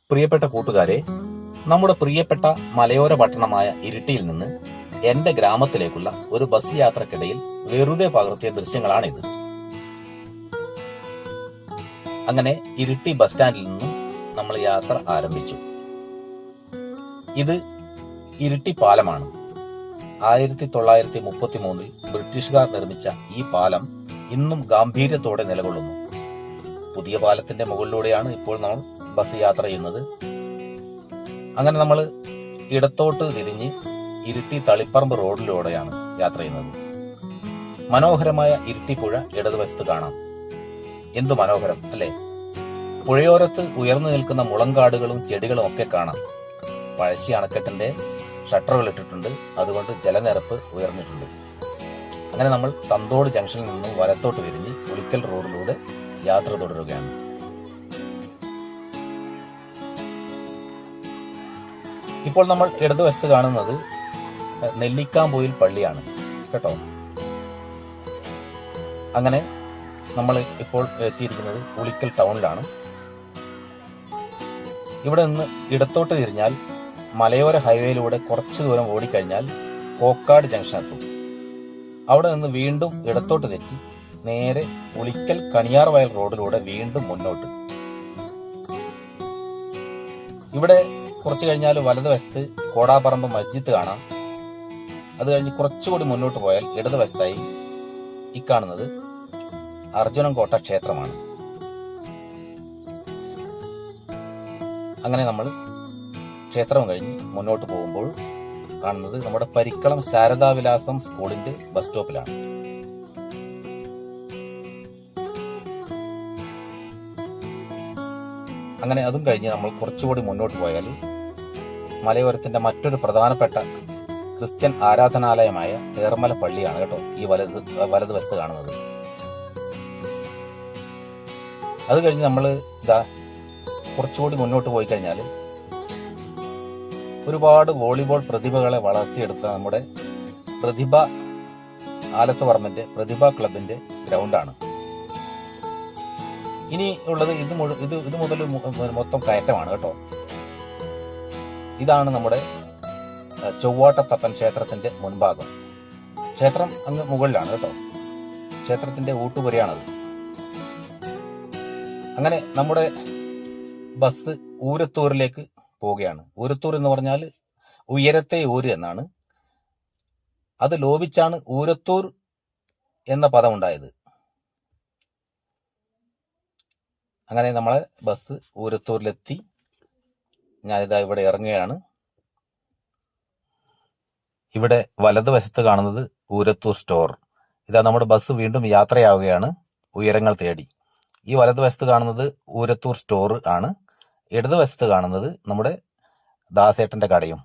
പ്രിയപ്പെട്ട കൂട്ടുകാരെ, നമ്മുടെ പ്രിയപ്പെട്ട മലയോര പട്ടണമായ ഇരിട്ടിയിൽ നിന്ന് എന്റെ ഗ്രാമത്തിലേക്കുള്ള ഒരു ബസ് യാത്രക്കിടയിൽ വെറുതെ പകർത്തിയ ദൃശ്യങ്ങളാണിത്. അങ്ങനെ ഇരിട്ടി ബസ് സ്റ്റാൻഡിൽ നിന്നും നമ്മൾ യാത്ര ആരംഭിച്ചു. ഇത് ഇരിട്ടി പാലമാണ്. 1933 ബ്രിട്ടീഷുകാർ നിർമ്മിച്ച ഈ പാലം ഇന്നും ഗാംഭീര്യത്തോടെ നിലകൊള്ളുന്നു. പുതിയ പാലത്തിന്റെ മുകളിലൂടെയാണ് ഇപ്പോൾ നമ്മൾ ബസ് യാത്ര ചെയ്യുന്നത്. അങ്ങനെ നമ്മൾ ഇടത്തോട്ട് തിരിഞ്ഞ് ഇരിട്ടി തളിപ്പറമ്പ് റോഡിലൂടെയാണ് യാത്ര ചെയ്യുന്നത്. മനോഹരമായ ഇരിട്ടി പുഴ ഇടതുവശത്ത് കാണാം. എന്തു മനോഹരം അല്ലേ! പുഴയോരത്ത് ഉയർന്നു നിൽക്കുന്ന മുളങ്കാടുകളും ചെടികളും ഒക്കെ കാണാം. പഴശ്ശി അണക്കെട്ടിന്റെ ഷട്ടറുകൾ ഇട്ടിട്ടുണ്ട്, അതുകൊണ്ട് ജലനിരപ്പ് ഉയർന്നിട്ടുണ്ട്. അങ്ങനെ നമ്മൾ തന്തോട് ജംഗ്ഷനിൽ നിന്നും വലത്തോട്ട് തിരിഞ്ഞ് ഉളിക്കൽ റോഡിലൂടെ യാത്ര തുടരുകയാണ്. ഇപ്പോൾ നമ്മൾ ഇടതുവശത്ത് കാണുന്നത് നെല്ലിക്കാംപൊയിൽ പള്ളിയാണ് കേട്ടോ. അങ്ങനെ നമ്മൾ ഇപ്പോൾ എത്തിയിരിക്കുന്നത് ഉളിക്കൽ ടൗണിലാണ്. ഇവിടെ നിന്ന് ഇടത്തോട്ട് തിരിഞ്ഞാൽ മലയോര ഹൈവേയിലൂടെ കുറച്ചു ദൂരം ഓടിക്കഴിഞ്ഞാൽ കോക്കാട് ജംഗ്ഷൻ എത്തും. അവിടെ നിന്ന് വീണ്ടും ഇടത്തോട്ട് തെറ്റി നേരെ ഉളിക്കൽ കണിയാർവയൽ റോഡിലൂടെ വീണ്ടും മുന്നോട്ട്. ഇവിടെ കുറച്ച് കഴിഞ്ഞാൽ വലതുവശത്ത് കോടാപ്പറമ്പ് മസ്ജിദ് കാണാം. അത് കഴിഞ്ഞ് കുറച്ചുകൂടി മുന്നോട്ട് പോയാൽ ഇടതുവശത്തായി ഈ കാണുന്നത് അർജുനൻകോട്ട ക്ഷേത്രമാണ്. അങ്ങനെ നമ്മൾ ക്ഷേത്രം കഴിഞ്ഞ് മുന്നോട്ട് പോകുമ്പോൾ കാണുന്നത് നമ്മുടെ പരിക്കളം ശാരദാവിലാസം സ്കൂളിന്റെ ബസ് സ്റ്റോപ്പിലാണ്. അങ്ങനെ അതും കഴിഞ്ഞ് നമ്മൾ കുറച്ചുകൂടി മുന്നോട്ട് പോയാൽ മലയോരത്തിന്റെ മറ്റൊരു പ്രധാനപ്പെട്ട ക്രിസ്ത്യൻ ആരാധനാലയമായ തേർമല പള്ളിയാണ് കേട്ടോ ഈ വലതുവശത്ത് കാണുന്നത്. അത് കഴിഞ്ഞ് നമ്മൾ കുറച്ചുകൂടി മുന്നോട്ട് പോയി കഴിഞ്ഞാൽ ഒരുപാട് വോളിബോൾ പ്രതിഭകളെ വളർത്തിയെടുത്ത നമ്മുടെ പ്രതിഭ ആലത്തുപറമ്പിന്റെ പ്രതിഭ ക്ലബിന്റെ ഗ്രൗണ്ടാണ്. ഇനി ഉള്ളത് ഇത് മുതൽ മൊത്തം കയറ്റമാണ് കേട്ടോ. ഇതാണ് നമ്മുടെ ചൊവ്വാട്ടത്തപ്പൻ ക്ഷേത്രത്തിന്റെ മുൻഭാഗം. ക്ഷേത്രം അങ്ങ് മുകളിലാണ് കേട്ടോ. ക്ഷേത്രത്തിന്റെ ഊട്ടുപുരയാണത്. അങ്ങനെ നമ്മുടെ ബസ് ഊരത്തൂരിലേക്ക് പോവുകയാണ്. ഊരത്തൂർ എന്ന് പറഞ്ഞാൽ ഉയരത്തെ ഊര് എന്നാണ്. അത് ലോപിച്ചാണ് ഊരത്തൂർ എന്ന പദം ഉണ്ടായത്. അങ്ങനെ നമ്മളെ ബസ് ഊരത്തൂരിലെത്തി. ഞാനിതാ ഇവിടെ ഇറങ്ങുകയാണ്. ഇവിടെ വലതുവശത്ത് കാണുന്നത് ഊരത്തൂർ സ്റ്റോർ. ഇതാ നമ്മുടെ ബസ് വീണ്ടും യാത്രയാവുകയാണ് ഉയരങ്ങൾ തേടി. ഈ വലതുവശത്ത് കാണുന്നത് ഊരത്തൂർ സ്റ്റോർ ആണ്. ഇടതുവശത്ത് കാണുന്നത് നമ്മുടെ ദാസേട്ടന്റെ കടയും.